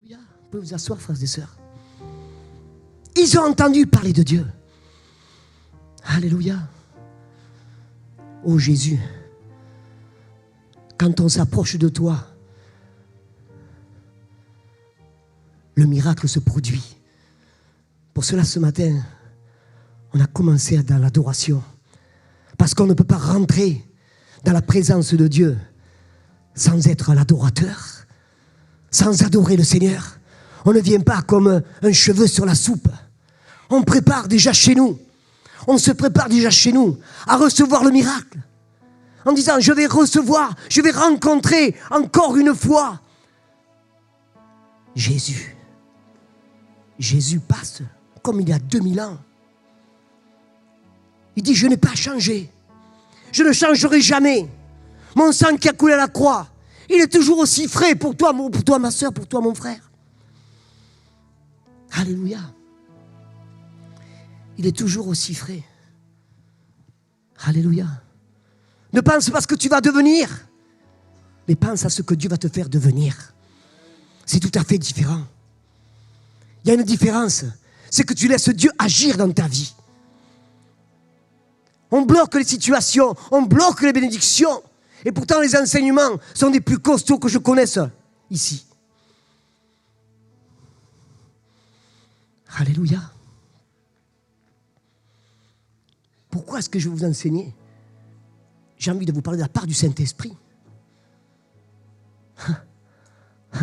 Vous pouvez vous asseoir, frères et sœurs. Ils ont entendu parler de Dieu. Alléluia. Oh Jésus, quand on s'approche de toi, le miracle se produit. Pour cela, ce matin, on a commencé dans l'adoration. Parce qu'on ne peut pas rentrer dans la présence de Dieu sans être l'adorateur, sans adorer le Seigneur. On ne vient pas comme un cheveu sur la soupe. On prépare déjà chez nous. On se prépare déjà chez nous à recevoir le miracle. En disant, je vais recevoir, je vais rencontrer encore une fois Jésus. Jésus passe comme il y a 2000 ans. Il dit, je n'ai pas changé. Je ne changerai jamais. Mon sang qui a coulé à la croix, il est toujours aussi frais pour toi ma soeur, pour toi mon frère. Alléluia. Il est toujours aussi frais. Alléluia. Ne pense pas à ce que tu vas devenir, mais pense à ce que Dieu va te faire devenir. C'est tout à fait différent. Il y a une différence. C'est que tu laisses Dieu agir dans ta vie. On bloque les situations, on bloque les bénédictions. Et pourtant, les enseignements sont des plus costauds que je connaisse ici. Alléluia. Pourquoi est-ce que je vais vous enseigner? J'ai envie de vous parler de la part du Saint-Esprit.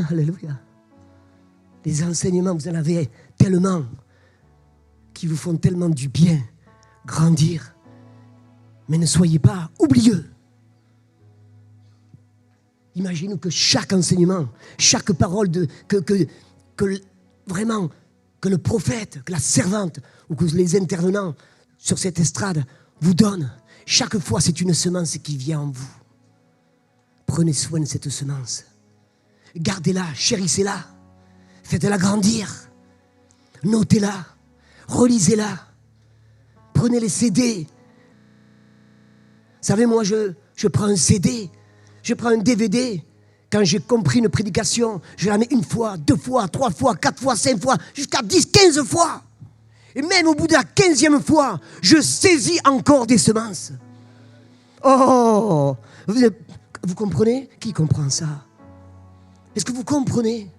Alléluia. Les enseignements, vous en avez tellement qui vous font tellement du bien, grandir. Mais ne soyez pas oublieux. Imaginez que chaque enseignement, chaque parole vraiment, que le prophète, que la servante ou que les intervenants sur cette estrade vous donnent, chaque fois c'est une semence qui vient en vous. Prenez soin de cette semence. Gardez-la, chérissez-la, faites-la grandir, notez-la, relisez-la, prenez les CD. Vous savez, moi je prends un CD, je prends un DVD. Quand j'ai compris une prédication, je la mets 1 fois, 2 fois, 3 fois, 4 fois, 5 fois, jusqu'à 10, 15 fois. Et même au bout de la 15e fois, je saisis encore des semences. Oh, vous comprenez? Qui comprend ça? Est-ce que vous comprenez?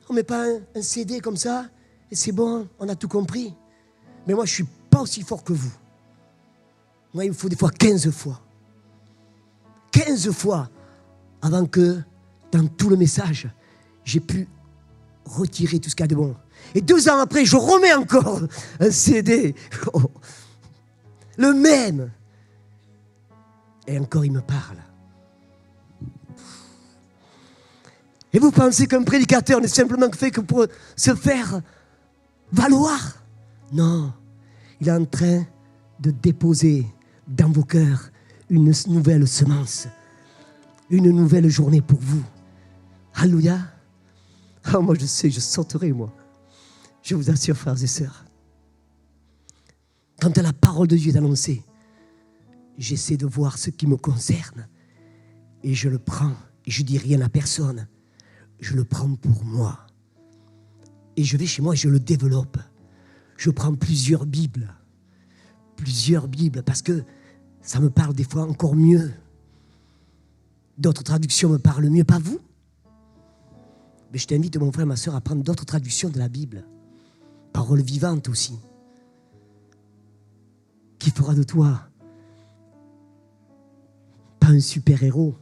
On ne met pas un CD comme ça, et c'est bon, on a tout compris. Mais moi, je ne suis pas aussi fort que vous. Moi, il me faut des fois 15 fois. 15 fois avant que, dans tout le message, j'ai pu retirer tout ce qu'il y a de bon. Et 2 ans après, je remets encore un CD. Oh, le même. Et encore, il me parle. Et vous pensez qu'un prédicateur n'est simplement fait que pour se faire valoir? Non. Il est en train de déposer dans vos cœurs une nouvelle semence. Une nouvelle journée pour vous. Alléluia. Oh, moi je sais, je sauterai moi. Je vous assure, frères et sœurs. Quand la parole de Dieu est annoncée, j'essaie de voir ce qui me concerne. Et je le prends. Et je dis rien à personne. Je le prends pour moi. Et je vais chez moi et je le développe. Je prends plusieurs Bibles. Plusieurs Bibles parce que ça me parle des fois encore mieux. D'autres traductions me parlent mieux, pas vous. Mais je t'invite, mon frère, ma soeur, à prendre d'autres traductions de la Bible. Parole vivante aussi. Qui fera de toi pas un super-héros,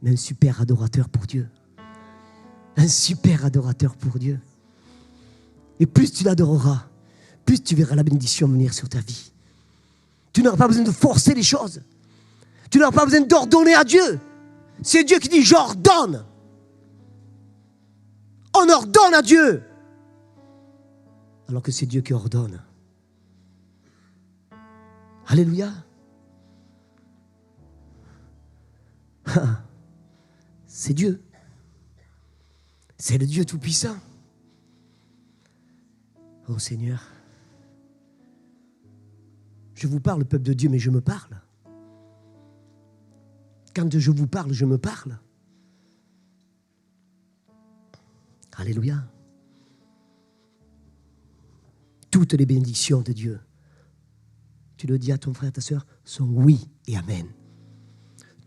mais un super adorateur pour Dieu. Un super adorateur pour Dieu. Et plus tu l'adoreras, plus tu verras la bénédiction venir sur ta vie. Tu n'auras pas besoin de forcer les choses. Tu n'auras pas besoin d'ordonner à Dieu. C'est Dieu qui dit, j'ordonne. On ordonne à Dieu. Alors que c'est Dieu qui ordonne. Alléluia. C'est Dieu. C'est le Dieu Tout-Puissant. Oh Seigneur. Je vous parle, peuple de Dieu, mais je me parle. Quand je vous parle, je me parle. Alléluia. Toutes les bénédictions de Dieu, tu le dis à ton frère, ta sœur, sont oui et amen.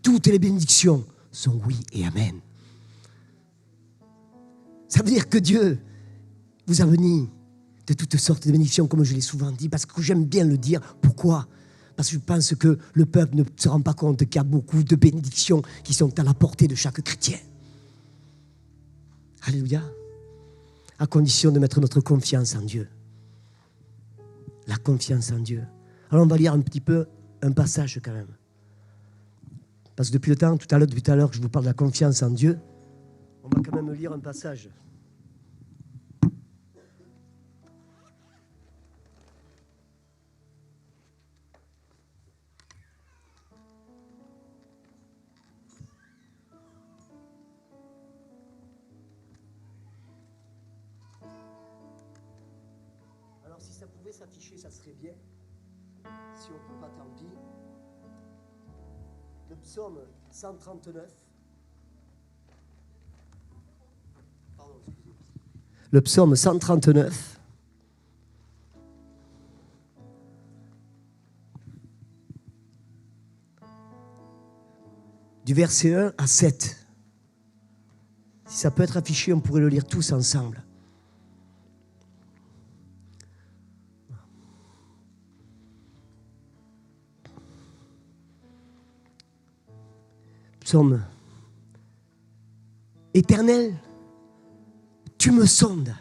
Toutes les bénédictions sont oui et amen. Ça veut dire que Dieu vous a béni de toutes sortes de bénédictions, comme je l'ai souvent dit, parce que j'aime bien le dire. Pourquoi ? Parce que je pense que le peuple ne se rend pas compte qu'il y a beaucoup de bénédictions qui sont à la portée de chaque chrétien. Alléluia. À condition de mettre notre confiance en Dieu. La confiance en Dieu. Alors on va lire un petit peu un passage quand même. Parce que depuis tout à l'heure que je vous parle de la confiance en Dieu, on va quand même lire un passage. Alors si ça pouvait s'afficher, ça serait bien. Si on ne peut pas, tant pis. Le psaume 139. Pardon, excusez-moi. Le psaume 139. Du verset 1 à 7. Si ça peut être affiché, on pourrait le lire tous ensemble. Psaume. Éternel, tu me sondes.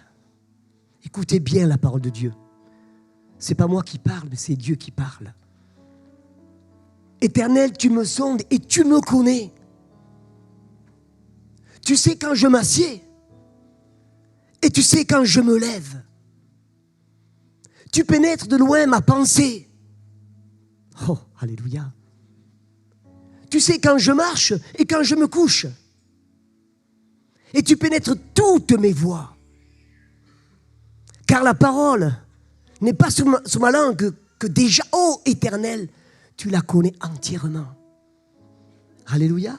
Écoutez bien la parole de Dieu. C'est pas moi qui parle, mais c'est Dieu qui parle. Éternel, tu me sondes et tu me connais. Tu sais quand je m'assieds et tu sais quand je me lève. Tu pénètres de loin ma pensée. Oh, alléluia. Tu sais quand je marche et quand je me couche. Et tu pénètres toutes mes voies. Car la parole n'est pas sur ma langue que déjà, ô Éternel, tu la connais entièrement. Alléluia.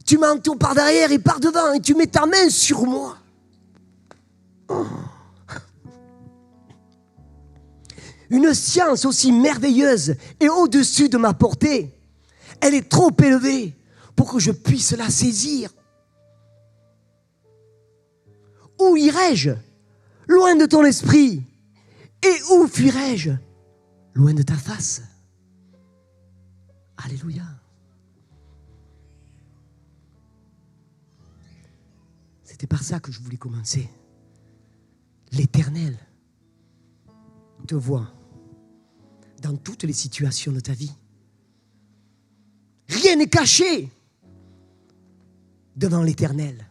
Tu m'entoures par derrière et par devant et tu mets ta main sur moi. Oh. Une science aussi merveilleuse et au-dessus de ma portée. Elle est trop élevée pour que je puisse la saisir. Où irai-je? Loin de ton esprit. Et où fuirai-je? Loin de ta face. Alléluia. C'était par ça que je voulais commencer. L'Éternel te voit dans toutes les situations de ta vie. Rien n'est caché devant l'Éternel.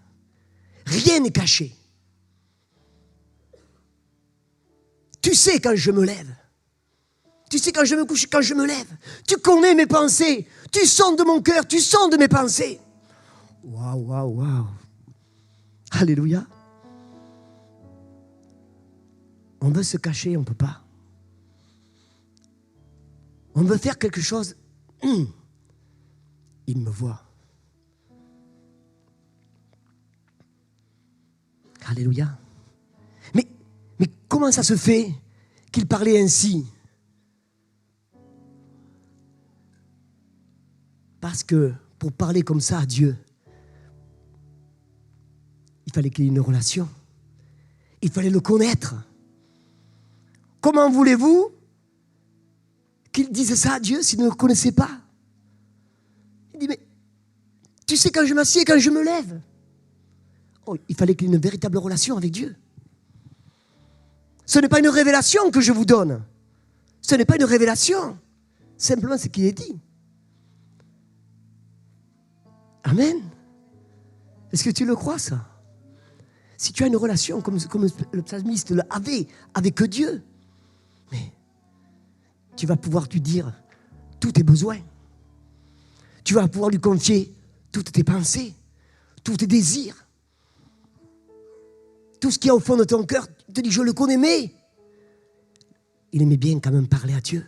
Rien n'est caché. Tu sais quand je me lève. Tu sais quand je me couche, quand je me lève. Tu connais mes pensées. Tu sondes mon cœur, tu sondes mes pensées. Waouh, waouh, waouh. Alléluia. On veut se cacher, on ne peut pas. On veut faire quelque chose. Il me voit. Alléluia. Mais comment ça se fait qu'il parlait ainsi? Parce que pour parler comme ça à Dieu, il fallait qu'il y ait une relation. Il fallait le connaître. Comment voulez-vous qu'il dise ça à Dieu s'il ne le connaissait pas? Il dit, mais tu sais quand je m'assieds, quand je me lève. Oh, il fallait qu'il y ait une véritable relation avec Dieu. Ce n'est pas une révélation que je vous donne. Ce n'est pas une révélation. Simplement ce qui est dit. Amen. Est-ce que tu le crois, ça? Si tu as une relation comme le psalmiste l'avait avec Dieu, mais tu vas pouvoir lui dire tous tes besoins. Tu vas pouvoir lui confier toutes tes pensées, tous tes désirs. Tout ce qu'il y a au fond de ton cœur, tu te dis, je le connais, mais il aimait bien quand même parler à Dieu.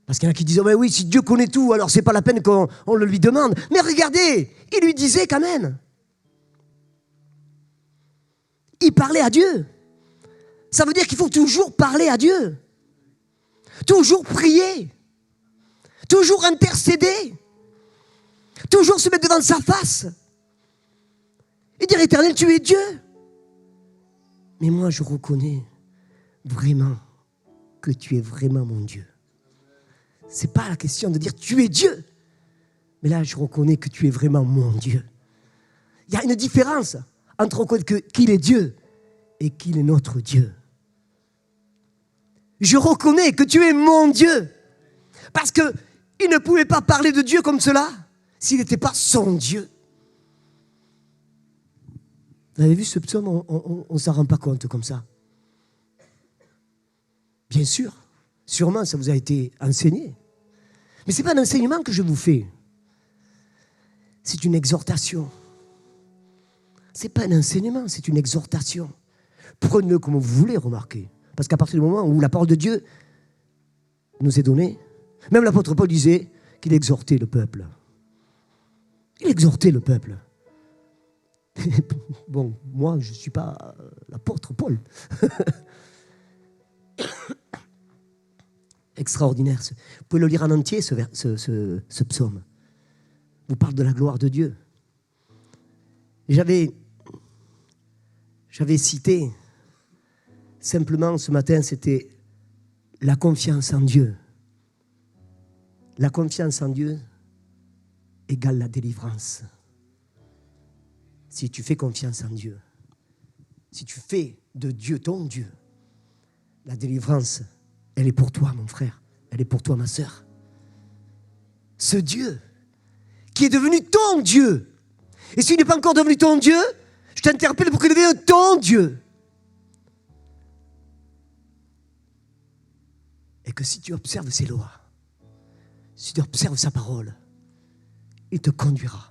Parce qu'il y en a qui disent, oh ben oui, si Dieu connaît tout, alors c'est pas la peine qu'on le lui demande. Mais regardez, il lui disait quand même. il parlait à Dieu. Ça veut dire qu'il faut toujours parler à Dieu. Toujours prier. Toujours intercéder. Toujours se mettre devant sa face. Et dire, Éternel, tu es Dieu. Mais moi, je reconnais vraiment que tu es vraiment mon Dieu. Ce n'est pas la question de dire, tu es Dieu. Mais là, je reconnais que tu es vraiment mon Dieu. Il y a une différence entre reconnaître qu'il est Dieu et qu'il est notre Dieu. Je reconnais que tu es mon Dieu. Parce qu'il ne pouvait pas parler de Dieu comme cela s'il n'était pas son Dieu. Vous avez vu ce psaume, on ne s'en rend pas compte comme ça. Bien sûr, sûrement ça vous a été enseigné. Mais ce n'est pas un enseignement que je vous fais. C'est une exhortation. Ce n'est pas un enseignement, c'est une exhortation. Prenez-le comme vous voulez, remarquez. Parce qu'à partir du moment où la parole de Dieu nous est donnée, même l'apôtre Paul disait qu'il exhortait le peuple. Il exhortait le peuple. Bon, moi, je ne suis pas l'apôtre Paul. Extraordinaire. Vous pouvez le lire en entier, ce psaume. Vous parle de la gloire de Dieu. J'avais cité, simplement ce matin, c'était la confiance en Dieu. La confiance en Dieu égale la délivrance. Si tu fais confiance en Dieu, si tu fais de Dieu ton Dieu, la délivrance, elle est pour toi, mon frère. Elle est pour toi, ma sœur. Ce Dieu qui est devenu ton Dieu. Et s'il n'est pas encore devenu ton Dieu, je t'interpelle pour qu'il devienne ton Dieu. Et que si tu observes ses lois, si tu observes sa parole, il te conduira.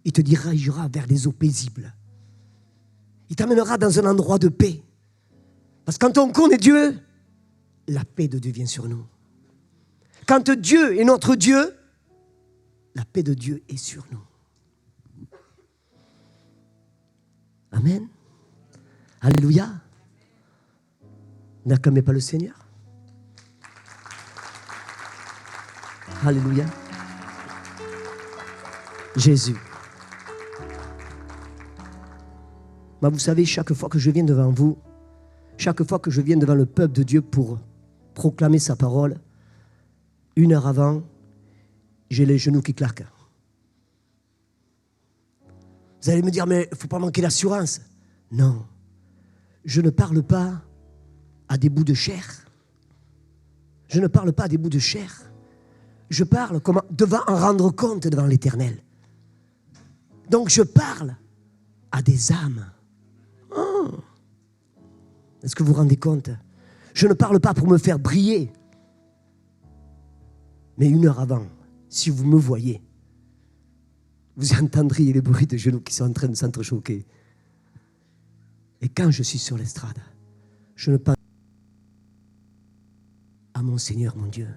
Il te dirigera vers les eaux paisibles. Il t'amènera dans un endroit de paix. Parce que quand on connaît Dieu, la paix de Dieu vient sur nous. Quand Dieu est notre Dieu, la paix de Dieu est sur nous. Amen. Alléluia. N'acclamez pas le Seigneur. Alléluia. Jésus. Mais vous savez, chaque fois que je viens devant vous, chaque fois que je viens devant le peuple de Dieu pour proclamer sa parole, 1 heure avant, j'ai les genoux qui claquent. Vous allez me dire, mais il ne faut pas manquer d'assurance. Non, je ne parle pas à des bouts de chair. Je ne parle pas à des bouts de chair. Je parle comme devant en rendre compte devant l'Éternel. Donc je parle à des âmes. Oh. Est-ce que vous vous rendez compte? Je ne parle pas pour me faire briller. Mais 1 heure avant, si vous me voyez, vous entendriez les bruits de genoux qui sont en train de s'entrechoquer. Et quand je suis sur l'estrade, je ne pense à mon Seigneur, mon Dieu.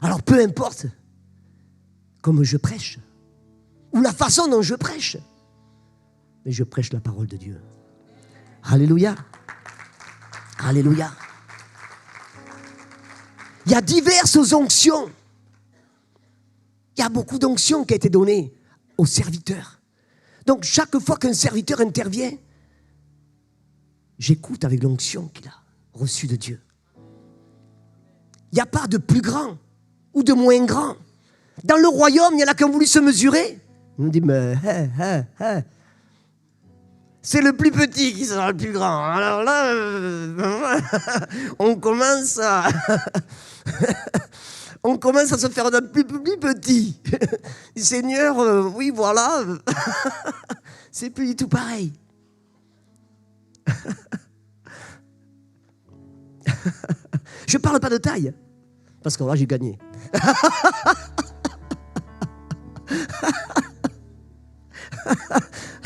Alors peu importe comme je prêche, ou la façon dont je prêche, mais je prêche la parole de Dieu. Alléluia. Alléluia. Il y a diverses onctions. Il y a beaucoup d'onctions qui ont été données aux serviteurs. Donc chaque fois qu'un serviteur intervient, j'écoute avec l'onction qu'il a reçue de Dieu. Il n'y a pas de plus grand ou de moins grand. Dans le royaume, il y en a qui ont voulu se mesurer. On nous dit, mais c'est le plus petit qui sera le plus grand. Alors là, on commence à se faire d'un plus petit. Seigneur, oui, voilà. C'est plus du tout pareil. Je ne parle pas de taille, parce que là, j'ai gagné.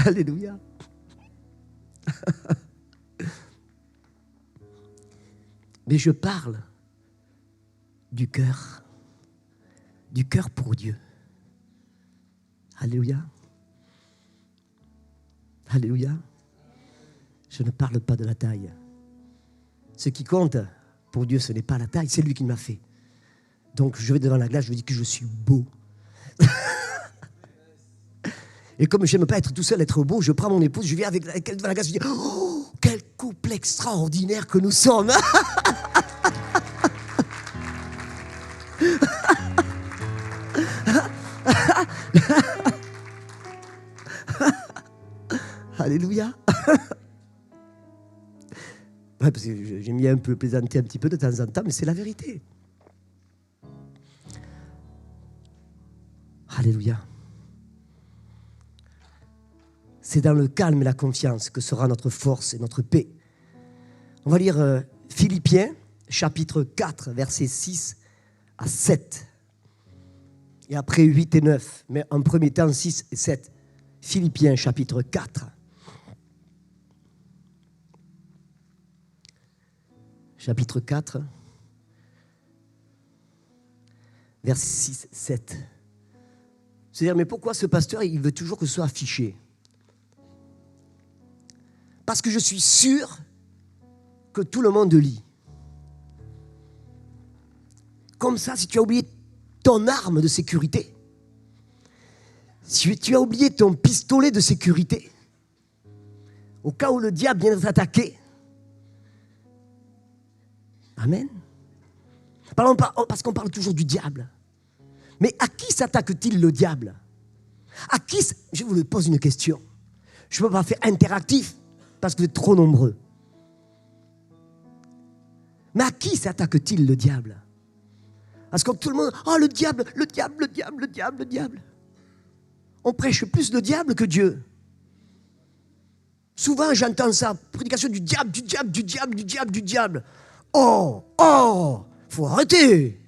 Alléluia. Mais je parle du cœur pour Dieu. Alléluia. Alléluia. Je ne parle pas de la taille. Ce qui compte, pour Dieu, ce n'est pas la taille, c'est lui qui m'a fait. Donc je vais devant la glace, je lui dis que je suis beau. Et comme je n'aime pas être tout seul, être beau, je prends mon épouse, je viens avec elle devant la glace, je dis « Oh, quel couple extraordinaire que nous sommes !» Alléluia. Ouais, parce que j'aime bien un peu plaisanter un petit peu de temps en temps, mais c'est la vérité. Alléluia. C'est dans le calme et la confiance que sera notre force et notre paix. On va lire Philippiens, chapitre 4, versets 6 à 7. Et après 8 et 9, mais en premier temps 6 et 7. Philippiens, chapitre 4. Chapitre 4, versets 6 et 7. C'est-à-dire, mais pourquoi ce pasteur, il veut toujours que ce soit affiché? Parce que je suis sûr que tout le monde lit. Comme ça, si tu as oublié ton arme de sécurité, si tu as oublié ton pistolet de sécurité, au cas où le diable vient t'attaquer, amen. Parce qu'on parle toujours du diable. Mais à qui s'attaque-t-il le diable? À qui? Je vous pose une question. Je ne peux pas faire interactif parce que vous êtes trop nombreux. Mais à qui s'attaque-t-il le diable? Parce que tout le monde, oh le diable, le diable, le diable, le diable, le diable. On prêche plus le diable que Dieu. Souvent j'entends ça, prédication du diable, du diable, du diable, du diable, du diable. Oh, faut arrêter.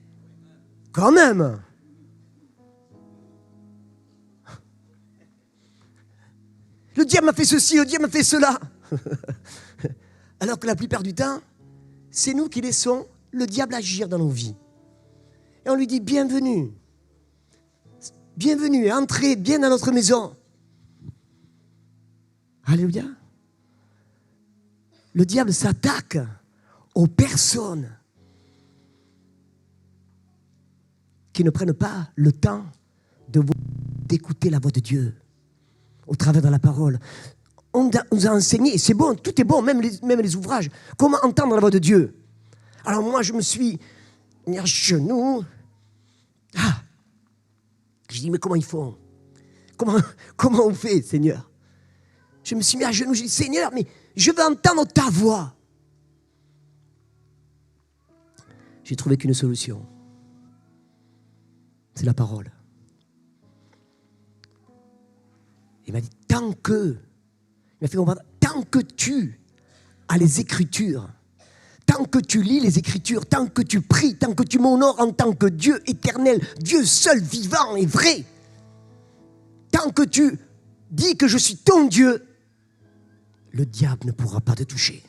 Quand même. Le diable m'a fait ceci, le diable m'a fait cela. Alors que la plupart du temps, c'est nous qui laissons le diable agir dans nos vies. Et on lui dit bienvenue. Bienvenue, entrez bien dans notre maison. Alléluia. Le diable s'attaque aux personnes qui ne prennent pas le temps d'écouter la voix de Dieu au travers de la parole. On nous a enseigné, c'est bon, tout est bon, même les ouvrages, comment entendre la voix de Dieu. Alors moi, je me suis mis à genoux. Je dis, mais comment ils font? Comment on fait, Seigneur? Je me suis mis à genoux, je dis, Seigneur, mais je veux entendre ta voix. J'ai trouvé qu'une solution. C'est la parole. Il m'a dit, tant que tu as les Écritures, tant que tu lis les Écritures, tant que tu pries, tant que tu m'honores en tant que Dieu éternel, Dieu seul, vivant et vrai, tant que tu dis que je suis ton Dieu, le diable ne pourra pas te toucher.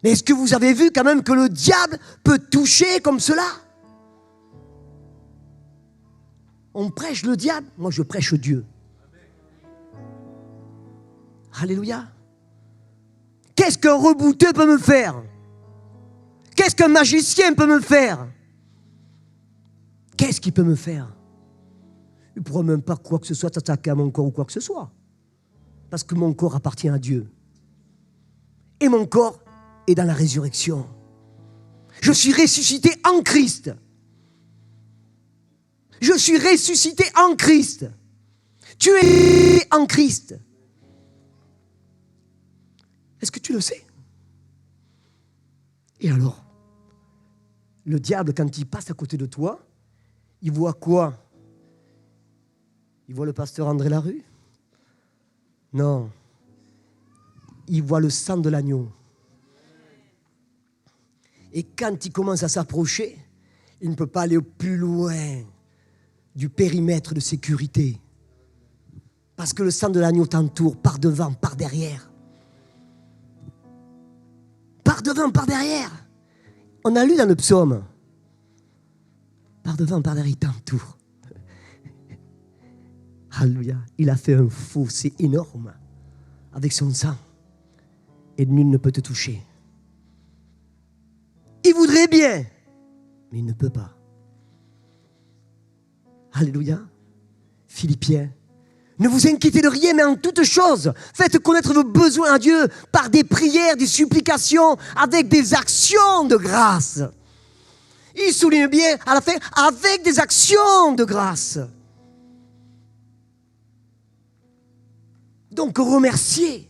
Mais est-ce que vous avez vu quand même que le diable peut toucher comme cela? On prêche le diable, moi je prêche Dieu. Alléluia. Qu'est-ce qu'un rebouteux peut me faire? Qu'est-ce qu'un magicien peut me faire? Qu'est-ce qu'il peut me faire? Il ne pourra même pas quoi que ce soit s'attaquer à mon corps ou quoi que ce soit. Parce que mon corps appartient à Dieu. Et mon corps est dans la résurrection. Je suis ressuscité en Christ. Je suis ressuscité en Christ. Tu es en Christ. Est-ce que tu le sais? Et alors, le diable, quand il passe à côté de toi, il voit quoi? Il voit le pasteur André Larue? Non. Il voit le sang de l'agneau. Et quand il commence à s'approcher, il ne peut pas aller plus loin du périmètre de sécurité. Parce que le sang de l'agneau t'entoure par devant, par derrière. Par devant, par derrière. On a lu dans le psaume. Par devant, par derrière, il t'entoure. Alléluia. Il a fait un fossé énorme avec son sang et nul ne peut te toucher. Il voudrait bien, mais il ne peut pas. Alléluia. Philippiens. Ne vous inquiétez de rien, mais en toute chose, faites connaître vos besoins à Dieu par des prières, des supplications, avec des actions de grâce. Il souligne bien à la fin, avec des actions de grâce. Donc remerciez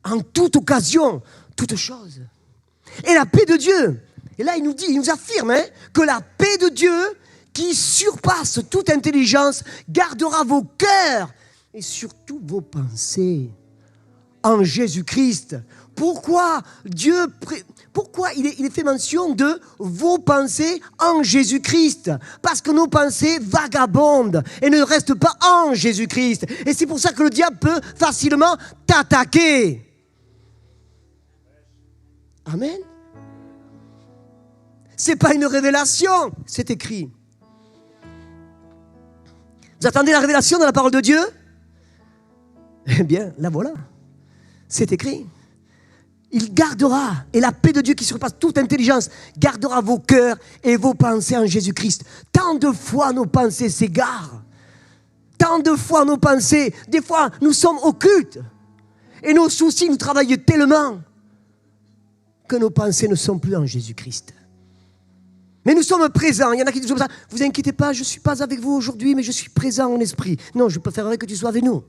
en toute occasion, toute chose. Et la paix de Dieu, et là il nous affirme que la paix de Dieu qui surpasse toute intelligence gardera vos cœurs et surtout vos pensées en Jésus-Christ. Pourquoi il est fait mention de vos pensées en Jésus-Christ? Parce que nos pensées vagabondent et ne restent pas en Jésus-Christ. Et c'est pour ça que le diable peut facilement t'attaquer. Amen. C'est pas une révélation, c'est écrit. Vous attendez la révélation de la parole de Dieu? Eh bien, la voilà. C'est écrit. Il gardera, et la paix de Dieu qui surpasse toute intelligence, gardera vos cœurs et vos pensées en Jésus-Christ. Tant de fois nos pensées s'égarent. Tant de fois nos pensées, des fois nous sommes occultes. Et nos soucis nous travaillent tellement que nos pensées ne sont plus en Jésus-Christ. Mais nous sommes présents. Il y en a qui disent comme ça, vous inquiétez pas, je ne suis pas avec vous aujourd'hui, mais je suis présent en esprit. Non, je préférerais que tu sois avec nous.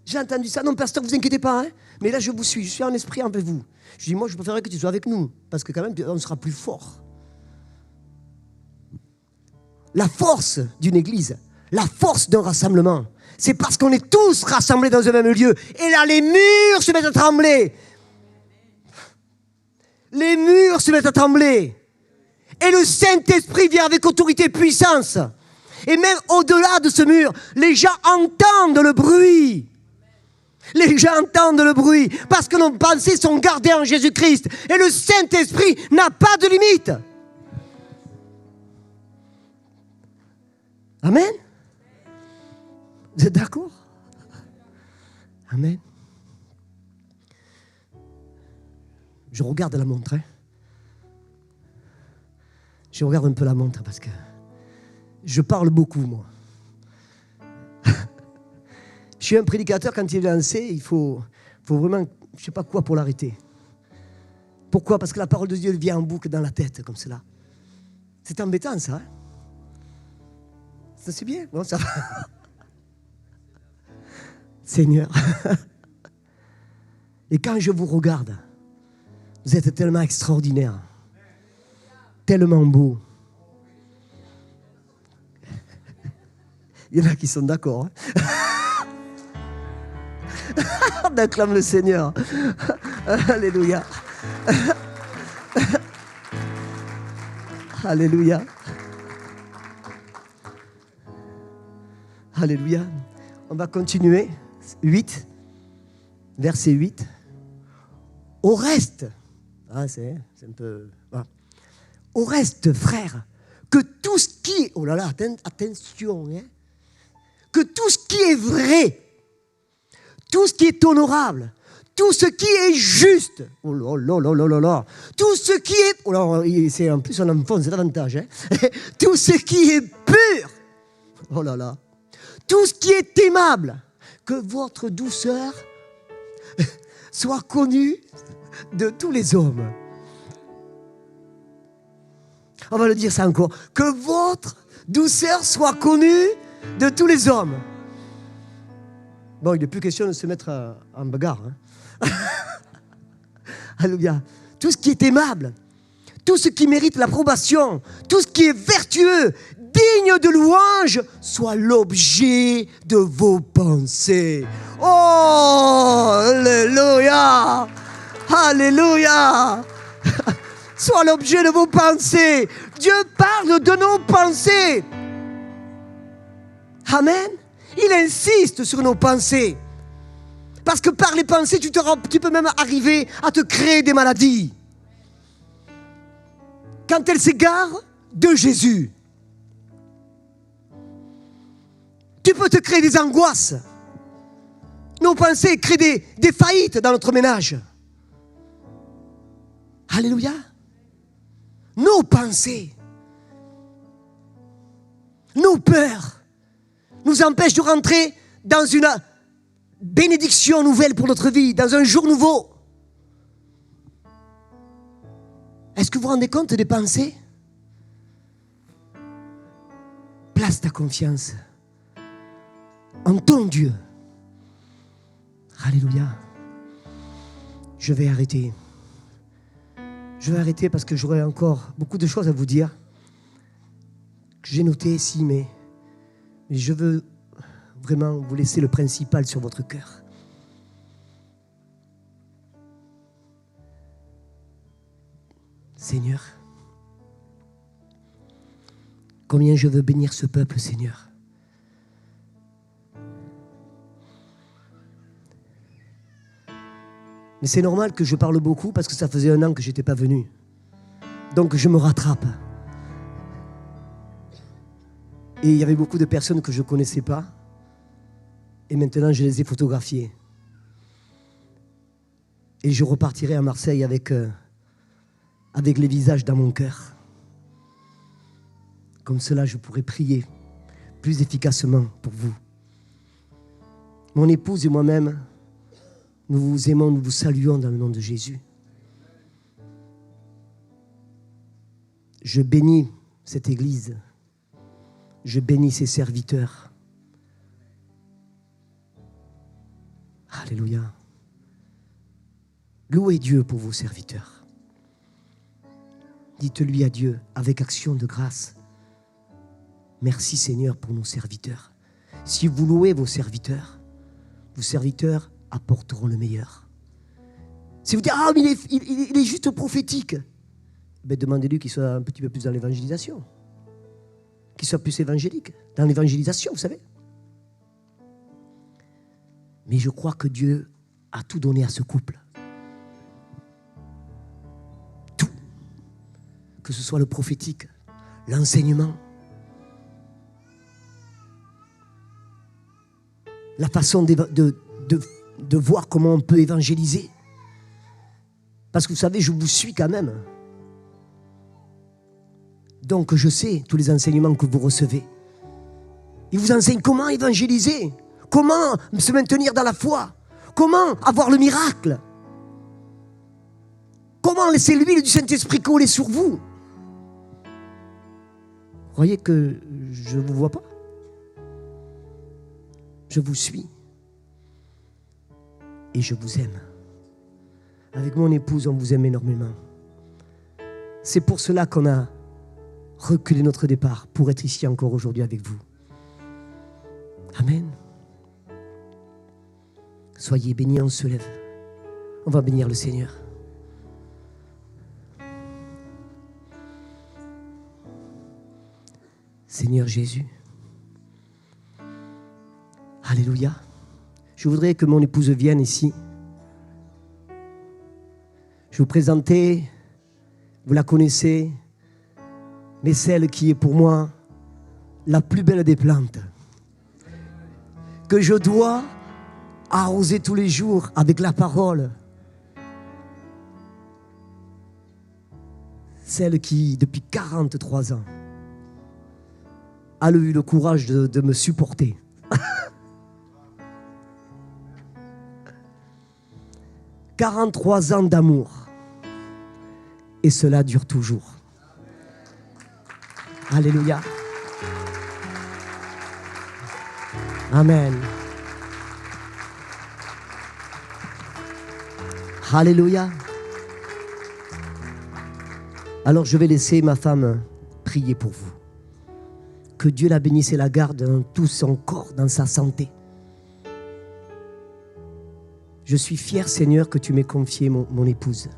J'ai entendu ça. Non, pasteur, vous inquiétez pas, mais là je vous suis, je suis en esprit avec vous. Je dis, moi je préférerais que tu sois avec nous, parce que quand même on sera plus fort. La force d'une église, la force d'un rassemblement, c'est parce qu'on est tous rassemblés dans un même lieu. Et là, les murs se mettent à trembler. Les murs se mettent à trembler. Et le Saint-Esprit vient avec autorité et puissance. Et même au-delà de ce mur, les gens entendent le bruit. Les gens entendent le bruit parce que nos pensées sont gardées en Jésus-Christ. Et le Saint-Esprit n'a pas de limite. Amen. Vous êtes d'accord? Amen. Je regarde la montre. Je regarde un peu la montre parce que je parle beaucoup, moi. Je suis un prédicateur, quand il est lancé, il faut vraiment, je ne sais pas quoi pour l'arrêter. Pourquoi? Parce que la parole de Dieu vient en boucle dans la tête, comme cela. C'est embêtant, ça. Ça, c'est bien. Bon, ça va. Seigneur. Et quand je vous regarde, vous êtes tellement extraordinaire, tellement beau. Il y en a qui sont d'accord. On acclame le Seigneur. Alléluia. Alléluia. Alléluia. On va continuer. 8, verset 8. Au reste, c'est un peu... Voilà. Au reste, frères, que tout ce qui est... Oh là là, attention, que tout ce qui est vrai, tout ce qui est honorable, tout ce qui est juste, oh là là là là là, tout ce qui est... Oh là, c'est en plus un enfant, c'est davantage, tout ce qui est pur, oh là là, tout ce qui est aimable, que votre douceur soit connue de tous les hommes. On va le dire ça encore. Que votre douceur soit connue de tous les hommes. Bon, il n'est plus question de se mettre en bagarre. Alléluia. Tout ce qui est aimable, tout ce qui mérite l'approbation, tout ce qui est vertueux, digne de louange, soit l'objet de vos pensées. Oh, alléluia, alléluia. Soit l'objet de vos pensées. Dieu parle de nos pensées. Amen. Il insiste sur nos pensées. Parce que par les pensées, tu peux même arriver à te créer des maladies. quand elle s'égare de Jésus. Tu peux te créer des angoisses. Nos pensées créent des faillites dans notre ménage. Alléluia. Nos pensées, nos peurs nous empêchent de rentrer dans une bénédiction nouvelle pour notre vie, dans un jour nouveau. Est-ce que vous vous rendez compte des pensées? Place ta confiance en ton Dieu. Alléluia. Je vais arrêter. Je vais arrêter parce que j'aurai encore beaucoup de choses à vous dire que j'ai noté ici, mais je veux vraiment vous laisser le principal sur votre cœur. Seigneur, combien je veux bénir ce peuple, Seigneur. Mais c'est normal que je parle beaucoup parce que ça faisait 1 an que je n'étais pas venu. Donc je me rattrape. Et il y avait beaucoup de personnes que je ne connaissais pas. Et maintenant, je les ai photographiées. Et je repartirai à Marseille avec les visages dans mon cœur. Comme cela, je pourrai prier plus efficacement pour vous. Mon épouse et moi-même, nous vous aimons, nous vous saluons dans le nom de Jésus. Je bénis cette église. Je bénis ses serviteurs. Alléluia. Louez Dieu pour vos serviteurs. Dites-lui à Dieu avec action de grâce. Merci Seigneur pour nos serviteurs. Si vous louez vos serviteurs apporteront le meilleur. Si vous dites, ah mais il est juste prophétique, ben demandez-lui qu'il soit un petit peu plus dans l'évangélisation. Qu'il soit plus évangélique, dans l'évangélisation, vous savez. Mais je crois que Dieu a tout donné à ce couple. Tout. Que ce soit le prophétique, l'enseignement, la façon de voir comment on peut évangéliser. Parce que vous savez, je vous suis quand même. Donc je sais tous les enseignements que vous recevez. Il vous enseigne comment évangéliser, comment se maintenir dans la foi, comment avoir le miracle, comment laisser l'huile du Saint-Esprit couler sur vous. Vous croyez que je ne vous vois pas? Je vous suis. Et je vous aime. Avec mon épouse, on vous aime énormément. C'est pour cela qu'on a reculé notre départ pour être ici encore aujourd'hui avec vous. Amen. Soyez bénis, on se lève. On va bénir le Seigneur. Seigneur Jésus. Alléluia. Je voudrais que mon épouse vienne ici. Je vous présenter, vous la connaissez, mais celle qui est pour moi la plus belle des plantes, que je dois arroser tous les jours avec la parole. Celle qui, depuis 43 ans, a eu le courage de me supporter. 43 ans d'amour. Et cela dure toujours. Alléluia. Amen. Alléluia. Alors je vais laisser ma femme prier pour vous. Que Dieu la bénisse et la garde dans tout son corps, dans sa santé. Je suis fier, Seigneur, que tu m'aies confié mon épouse.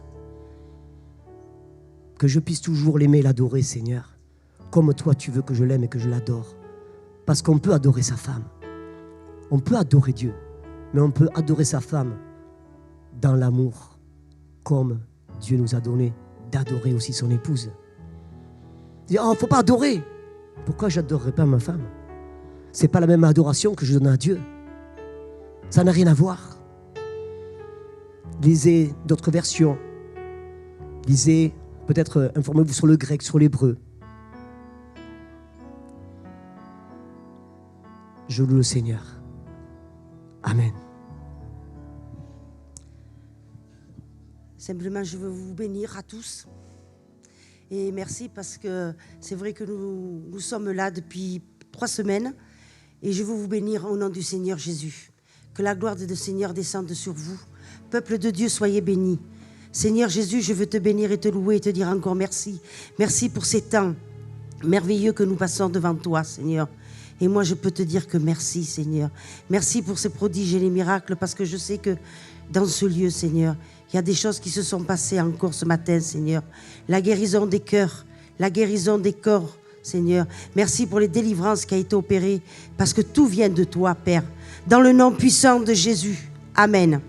Que je puisse toujours l'aimer et l'adorer, Seigneur. Comme toi, tu veux que je l'aime et que je l'adore. Parce qu'on peut adorer sa femme. On peut adorer Dieu. Mais on peut adorer sa femme dans l'amour. Comme Dieu nous a donné d'adorer aussi son épouse. Dire, oh, faut pas adorer. Pourquoi j'adorerais pas ma femme? C'est pas la même adoration que je donne à Dieu. Ça n'a rien à voir. Lisez d'autres versions. Lisez, peut-être informez-vous sur le grec, sur l'hébreu. Je loue le Seigneur. Amen. Simplement, je veux vous bénir à tous. Et merci parce que c'est vrai que nous sommes là depuis 3 semaines. Et je veux vous bénir au nom du Seigneur Jésus. Que la gloire du Seigneur descende sur vous. Peuple de Dieu, soyez bénis. Seigneur Jésus, je veux te bénir et te louer et te dire encore merci. Merci pour ces temps merveilleux que nous passons devant toi, Seigneur. Et moi, je peux te dire que merci, Seigneur. Merci pour ces prodiges et les miracles, parce que je sais que dans ce lieu, Seigneur, il y a des choses qui se sont passées encore ce matin, Seigneur. La guérison des cœurs, la guérison des corps, Seigneur. Merci pour les délivrances qui ont été opérées, parce que tout vient de toi, Père. Dans le nom puissant de Jésus. Amen.